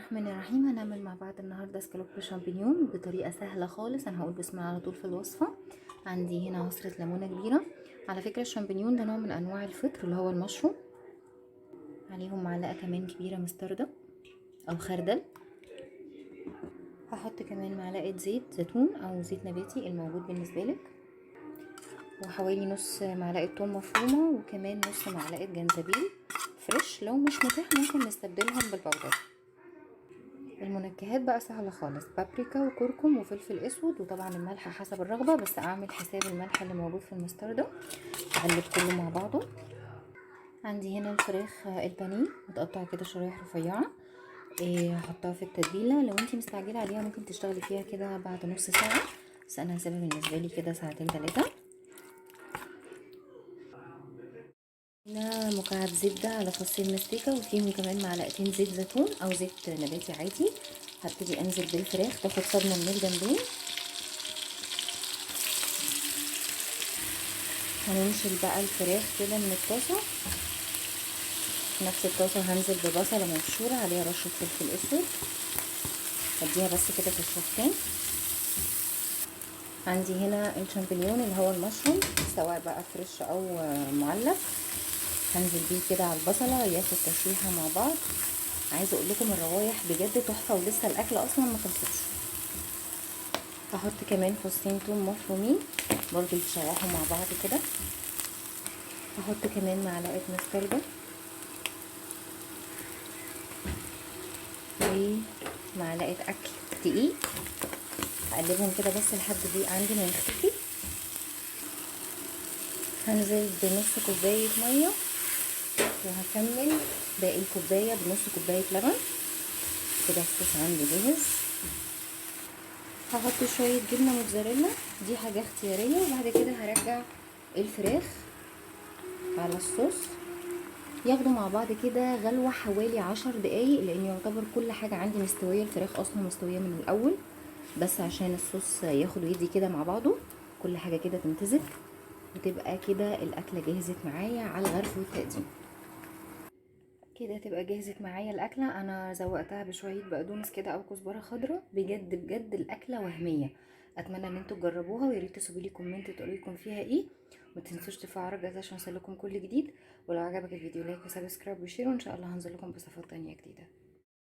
الرحمن الرحيم. هنعمل مع بعض النهارده اسكالوب شامبينيون بطريقه سهله خالص. انا هقول بسم الله على طول في الوصفه. عندي هنا عصره ليمونه كبيره. على فكره الشامبينيون ده نوع من انواع الفطر اللي هو المشروم. عليهم معلقه كمان كبيره مستردة او خردل. هحط كمان معلقه زيت زيتون او زيت نباتي الموجود بالنسبه لك، وحوالي نص معلقه ثوم مفرومه، وكمان نص معلقه جنزبيل فريش. لو مش متاح ممكن نستبدلهم بالبودر. المنكهات بقى سهله خالص، بابريكا وكركم وفلفل اسود، وطبعا الملح حسب الرغبه، بس اعمل حساب الملح اللي موجود في المستردة. اقلب كله مع بعضه. عندي هنا الفراخ البانيه متقطعه كده شرايح رفيعه. هحطها في التتبيله. لو انتي مستعجله عليها ممكن تشتغلي فيها كده بعد نص ساعه، بس انا هسيبها بالنسبه لي كده ساعتين 3. هنا مكعب زبده على فصين مستكه، وفيهم كمان معلقتين زيت زيتون او زيت نباتي عادي. هبتدي انزل بالفراخ تاخد صدمه من الجنبين. هننشل بقى الفراخ كده من الطاسه. في نفس الطاسه هنزل ببصله مبشوره عليها رشه فلفل اسود، هديها بس كده تشويحتين. عندي هنا الشامبينيون اللي هو المشروم، سواء بقى فريش او معلب. هنزل بيه كده على البصله ياخد تشويحه مع بعض. عايزه اقول لكم الروايح بجد تحفه، ولسه الاكل اصلا ما خلصتش. هحط كمان فصين توم مفرومين برضو يتشوحوا مع بعض كده. هحط كمان معلقه مستردة ومعلقه اكل دقيق. هقلبهم كده بس لحد الدقيق عندي ما يختفي. هنزل بنص كوبايه ميه، وهكمل باقي الكوبايه بنص كوبايه لبن. كده الصوص عندي جاهز. هحط شويه جبنه موتزاريلا، دي حاجه اختياريه، وبعد كده هرجع الفراخ على الصوص ياخدوا مع بعض كده غلوه حوالي 10 دقايق، لان يعتبر كل حاجه عندي مستويه. الفراخ اصلا مستويه من الاول، بس عشان الصوص ياخد ويدي كده مع بعضه كل حاجه كده تمتزج، وتبقى كده الاكله جهزت معايا على الغرف والتقديم. كده تبقى جهزت معايا الاكله. انا زوقتها بشويه بقدونس كده او كزبره خضراء. بجد بجد الاكله وهميه. اتمنى ان انتوا تجربوها، ويا ريت تسيبوا لي كومنت تقولوا لكم فيها ايه. ما تنسوش تفعلوا الجرس عشان يوصلكم كل جديد. ولو عجبك الفيديو لايك وسبسكرايب وشير، وان شاء الله هنزل لكم بوصفات تانية جديده.